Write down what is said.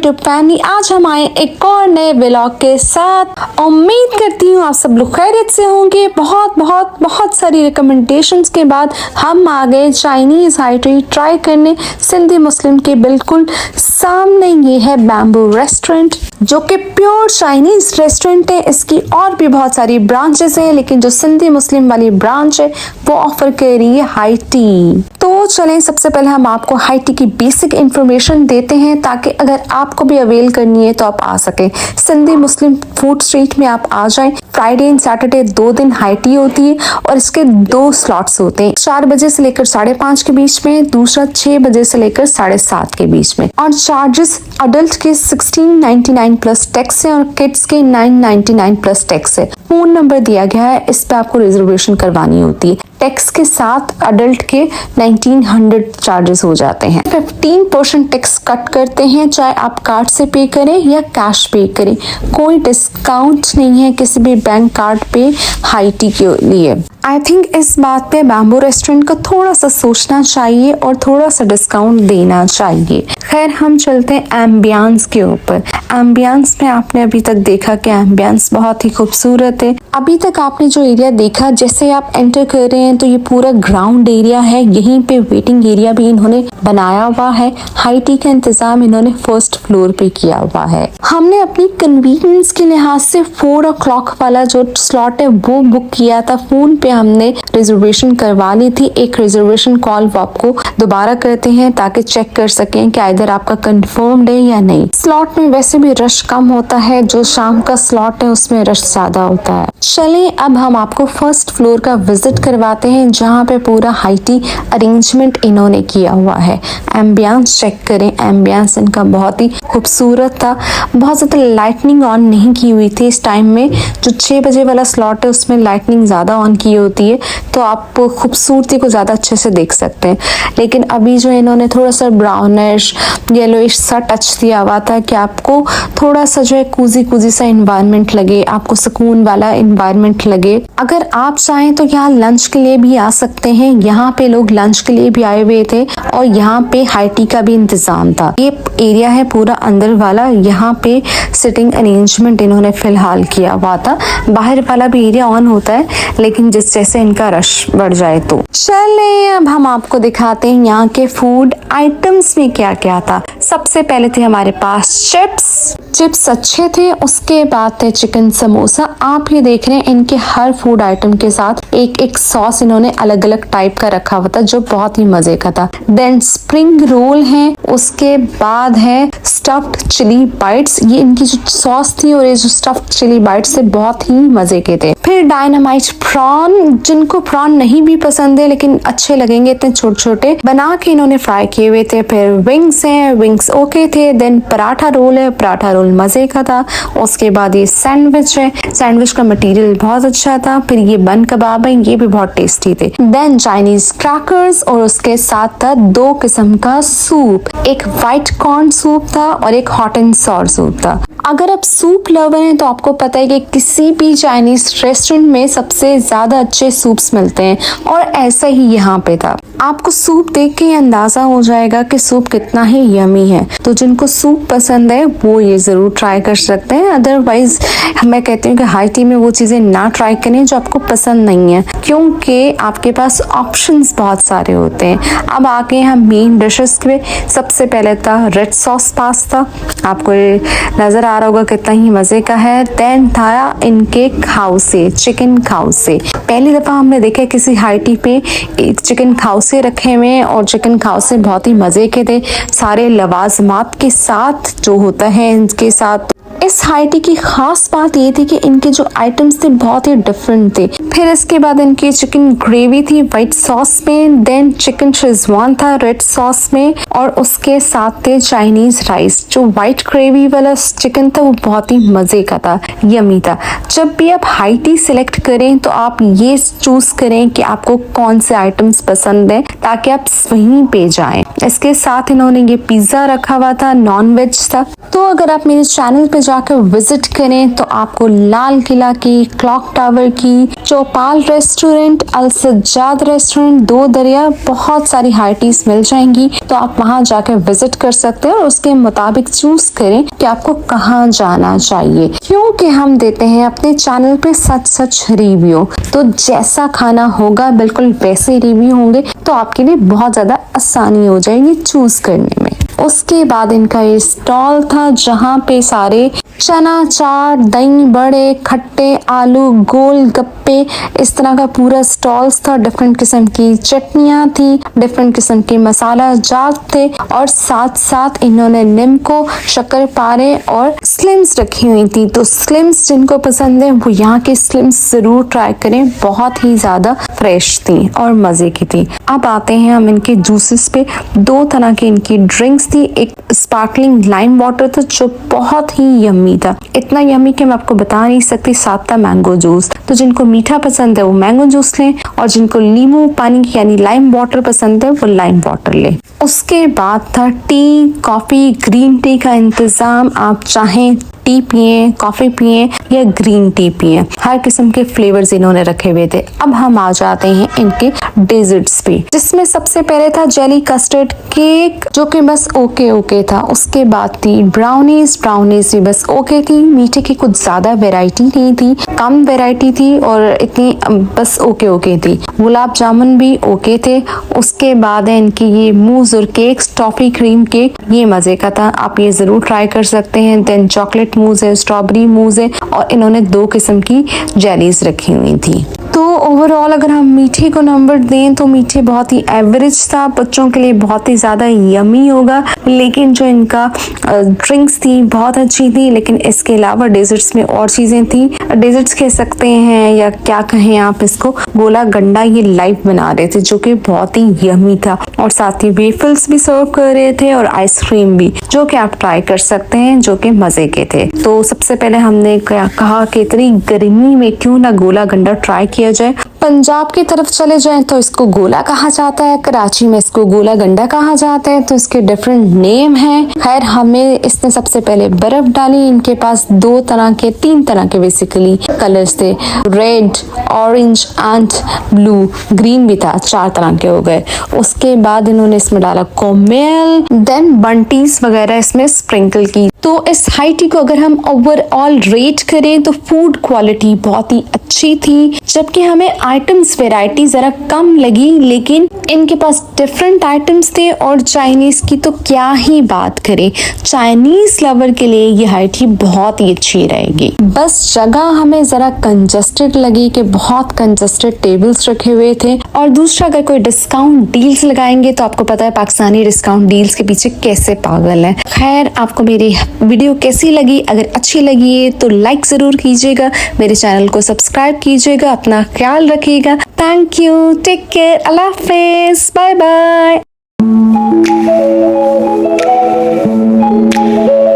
YouTube family, आज हम आए एक और नए व्लॉग के साथ। उम्मीद करती हूँ आप सब लोग खैरियत से होंगे। बहुत सारी रिकमेंडेशंस के बाद हम आ गए चाइनीज हाइटी ट्राई करने। सिंधी मुस्लिम के बिल्कुल सामने ये है बैम्बू रेस्टोरेंट, जो कि प्योर चाइनीज रेस्टोरेंट है। इसकी और भी बहुत सारी ब्रांचेस हैं, लेकिन जो सिंधी मुस्लिम वाली ब्रांच है वो ऑफर कर रही है हाई टी। तो चलें, सबसे पहले हम आपको हाई टी की बेसिक इंफॉर्मेशन देते हैं, ताकि अगर आपको भी अवेल करनी है तो आप आ सके। सिंधी मुस्लिम फूड स्ट्रीट में आप आ जाएं। फ्राइडे एंड सैटरडे 2 दिन हाई टी होती है और इसके 2 स्लॉट्स होते हैं, 4 बजे से लेकर 5:30 के बीच में, दूसरा 6 बजे से लेकर 7:30 के बीच में। और चार्जेस अडल्ट के 1699 प्लस टैक्स है और किड्स के 999 प्लस टैक्स है। फोन नंबर दिया गया है, इस पे आपको रिजर्वेशन करवानी होती है। टैक्स के साथ अडल्ट के 1900 चार्जेस हो जाते हैं। 15% टैक्स कट करते हैं, चाहे आप कार्ड से पे करें या कैश पे करें। कोई डिस्काउंट नहीं है किसी भी बैंक कार्ड पे हाई टी के लिए। आई थिंक इस बात पे बैम्बू रेस्टोरेंट को थोड़ा सा सोचना चाहिए और थोड़ा सा डिस्काउंट देना चाहिए। खैर, हम चलते हैं एम्बियंस के ऊपर। एम्बियंस में आपने अभी तक देखा कि एम्बियंस बहुत ही खूबसूरत है। अभी तक आपने जो एरिया देखा, जैसे आप एंटर कर रहे हैं तो ये पूरा ग्राउंड एरिया है। यहीं पे वेटिंग एरिया भी इन्होंने बनाया हुआ है। हाई टी का इंतजाम इन्होंने फर्स्ट फ्लोर पे किया हुआ है। हमने अपनी कन्वीनियंस के लिहाज से 4 o'clock वाला जो स्लॉट है वो बुक किया था। फोन पे हमने रिजर्वेशन करवा ली थी। एक रिजर्वेशन कॉल वो आपको दोबारा करते हैं ताकि चेक कर सकें कि इधर आपका कंफर्म्ड है या नहीं। स्लॉट में वैसे भी रश कम होता है, जो शाम का स्लॉट है उसमें रश ज्यादा होता है। चलें, अब हम आपको फर्स्ट फ्लोर का विजिट करवाते हैं, जहाँ पे पूरा हाई टी अरेंजमेंट इन्होंने किया हुआ है। एम्बियंस चेक करें, एम्बियंस इनका बहुत ही खूबसूरत था। बहुत ज्यादा लाइटनिंग ऑन नहीं की हुई थी इस टाइम में। जो 6 बजे वाला स्लॉट है उसमें लाइटनिंग ज्यादा ऑन की होती है, तो आप खूबसूरती को ज्यादा अच्छे से देख सकते हैं। लेकिन अभी जो इन्होंने थोड़ा सा ब्राउनिश येलोइश सा टच दिया हुआ था कि आपको थोड़ा सा जो है कूजी सा इन्वायरमेंट लगे, आपको सुकून वाला इन्वायरमेंट लगे। अगर आप चाहें तो यहाँ लंच के लिए भी आ सकते हैं। यहाँ पे लोग लंच के लिए भी आए हुए थे और यहाँ पे हाई टी का भी इंतजाम था। ये एरिया है पूरा अंदर वाला, यहाँ पे सिटिंग अरेंजमेंट इन्होंने फिलहाल किया हुआ था। बाहर वाला भी एरिया ऑन होता है, लेकिन जिस जैसे इनका रश बढ़ जाए तो। चलें, अब हम आपको दिखाते हैं यहाँ के फूड आइटम्स में क्या क्या था। सबसे पहले थे हमारे पास चिप्स अच्छे थे। उसके बाद थे चिकन समोसा। आप ये देख रहे हैं, इनके हर फूड आइटम के साथ एक सॉस इन्होंने अलग अलग टाइप का रखा हुआ था, जो बहुत ही मजे का था। देन स्प्रिंग रोल है, उसके बाद है स्टफ्ड चिली बाइट्स। ये इनकी जो सॉस थी और ये जो स्टफ्ड चिली बाइट्स थे बहुत ही मजे के थे। फिर डायनामाइट प्रॉन, जिनको प्रॉन नहीं भी पसंद है लेकिन अच्छे लगेंगे, इतने छोटे छोटे बना के इन्होंने फ्राई किए हुए थे। फिर विंग्स हैं, विंग्स ओके थे। देन पराठा रोल है, पराठा रोल मजे का था। उसके बाद ये सैंडविच है, सैंडविच का मटेरियल बहुत अच्छा था। फिर ये बन कबाब है, ये भी बहुत टेस्टी थे। देन चाइनीज क्रैकर्स और उसके साथ था 2 किस्म का सूप। एक व्हाइट कॉर्न सूप था और एक हॉट एंड सॉर सूप था। अगर आप सूप लवर हैं तो आपको पता है कि किसी भी चाइनीज रेस्टोरेंट में सबसे ज्यादा अच्छे सूप्स मिलते हैं, और ऐसा ही यहाँ पे था। आपको सूप देख के अंदाजा हो जाएगा कि सूप कितना ही यमी है। तो जिनको सूप पसंद है वो ये जरूर ट्राई कर सकते हैं। अदरवाइज मैं कहती हूँ कि हाई टी में वो चीजें ना ट्राई करें जो आपको पसंद नहीं है, क्योंकि आपके पास ऑप्शंस बहुत सारे होते हैं। अब आगे हम मेन डिशेस पे। सबसे पहले था रेड सॉस पास्ता, आपको नजर आ रहा होगा कितना ही मजे का है। देन था इनके खाउसे, चिकन खाउसे। पहली दफा हमने देखा किसी हाई टी पे चिकन खाउसे रखे हुए, और चिकन खाउसे बहुत ही मजे के थे, सारे लवाजमात के साथ जो होता है इनके साथ। इस हाई टी की खास बात ये थी कि इनके जो आइटम्स थे बहुत ही डिफरेंट थे। फिर इसके बाद इनकी चिकन ग्रेवी थी व्हाइट सॉस में। देन चिकन शेजवान था रेड सॉस में, और उसके साथ थे चाइनीज राइस। जो व्हाइट ग्रेवी वाला चिकन था वो बहुत ही मजे का था, यमी था। जब भी आप हाई टी सिलेक्ट करें तो आप ये चूज करें कि आपको कौन से आइटम्स पसंद है, ताकि आप वहीं पे जाएं। इसके साथ इन्होंने ये पिज्जा रखा हुआ था, नॉन वेज था। तो अगर आप मेरे चैनल पे जाकर विजिट करें तो आपको लाल किला की, क्लॉक टावर की, चौपाल रेस्टोरेंट, अल सज्जाद रेस्टोरेंट, दो दरिया, बहुत सारी हाइटीज मिल जाएंगी। तो आप वहां जाकर विजिट कर सकते हैं और उसके मुताबिक चूज करें कि आपको कहाँ जाना चाहिए, क्योंकि हम देते हैं अपने चैनल पे सच सच रिव्यू। तो जैसा खाना होगा बिल्कुल वैसे रिव्यू होंगे, तो आपके लिए बहुत ज्यादा आसानी हो जाएगी चूज करने में। उसके बाद इनका ये स्टॉल था जहाँ पे सारे चना चाट, दही बड़े, खट्टे आलू, गोल गप्पे, इस तरह का पूरा स्टॉल्स था। डिफरेंट किस्म की चटनियाँ थी, डिफरेंट किस्म के मसाला जात थे और साथ साथ इन्होंने निम्को, शक्करपारे और स्लिम्स रखी हुई थी। तो स्लिम्स जिनको पसंद है वो यहाँ के स्लिम्स जरूर ट्राई करें, बहुत ही ज्यादा फ्रेश थी और मजे की थी। अब आते हैं हम इनके जूसेस पे। दो तरह की इनकी ड्रिंक्स थी, एक स्पार्कलिंग लाइम वाटर था जो बहुत ही यम्मी था, इतना यम्मी कि मैं आपको बता नहीं सकती। साथ था मैंगो जूस, तो जिनको मीठा पसंद है वो मैंगो जूस लें और जिनको नींबू पानी यानी लाइम वाटर पसंद है वो लाइम वाटर लें। उसके बाद था टी, कॉफी, ग्रीन टी का इंतजाम। आप चाहें टी पिए, कॉफी पिए या ग्रीन टी पिए, हर किस्म के फ्लेवर्स इन्होंने रखे हुए थे। अब हम आ जाते हैं इनके डेजर्ट्स पे, जिसमें सबसे पहले था जेली कस्टर्ड केक जो कि बस ओके था। उसके बाद थी ब्राउनीज भी बस ओके थी, मीठे की कुछ ज्यादा वैरायटी नहीं थी, कम वैरायटी थी और इतनी बस ओके थी। गुलाब जामुन भी ओके थे। उसके बाद है इनकी ये मूज और केक्स, टॉफी क्रीम केक, ये मजे का था, आप ये जरूर ट्राई कर सकते हैं। देन चॉकलेट मूज है, स्ट्रॉबेरी मूज है और इन्होंने दो किस्म की जेलीज रखी हुई थी। तो ओवरऑल अगर हम मीठे को नंबर दें तो मीठे बहुत ही एवरेज था, बच्चों के लिए बहुत ही ज़्यादा यमी होगा। लेकिन जो इनका ड्रिंक्स थी बहुत अच्छी थी, लेकिन इसके अलावा डेजर्ट्स में और चीज़ें थी। डेजर्ट्स कह सकते हैं या क्या कहें आप इसको, गोला गंडा ये लाइव बना रहे थे जो कि बहुत ही यमी था और साथ ही वेफल्स भी सर्व कर रहे थे और आइसक्रीम भी, जो कि आप ट्राई कर सकते हैं, जो कि मज़े के थे। तो सबसे पहले हमने कहा कि इतनी गर्मी में क्यों ना गोला गंडा ट्राई किया जाए। पंजाब की तरफ चले जाएं तो इसको गोला कहा जाता है, कराची में इसको गोला गंडा कहा जाता है, तो इसके डिफरेंट नेम हैं। खैर हमें इसने सबसे पहले बर्फ डाली। इनके पास तीन तरह के बेसिकली कलर्स थे, red, orange and blue, green भी था, 4 तरह के हो गए। उसके बाद इन्होंने इसमें डाला कोमेल, देन बंटीज वगैरह इसमें स्प्रिंकल की। तो इस हाई टी को अगर हम ओवरऑल रेट करें तो फूड क्वालिटी बहुत ही अच्छी थी, जबकि हमें आइटम्स वैरायटी जरा कम लगी, लेकिन इनके पास डिफरेंट आइटम्स थे। और चाइनीज की तो क्या ही बात करें, चाइनीज लवर के लिए ये हाई टी बहुत ही अच्छी रहेगी। बस जगह हमें जरा कंजस्टेड लगी कि बहुत कंजस्टेड टेबल्स रखे हुए थे। और दूसरा, अगर कोई डिस्काउंट डील्स लगाएंगे तो आपको पता है पाकिस्तानी डिस्काउंट डील्स के पीछे कैसे पागल है। खैर आपको मेरी वीडियो कैसी लगी? अगर अच्छी लगी है तो लाइक जरूर कीजिएगा, मेरे चैनल को सब्सक्राइब कीजिएगा, अपना ख्याल रखिएगा। थैंक यू, टेक केयर, अल्लाह हाफिज, बाय बाय।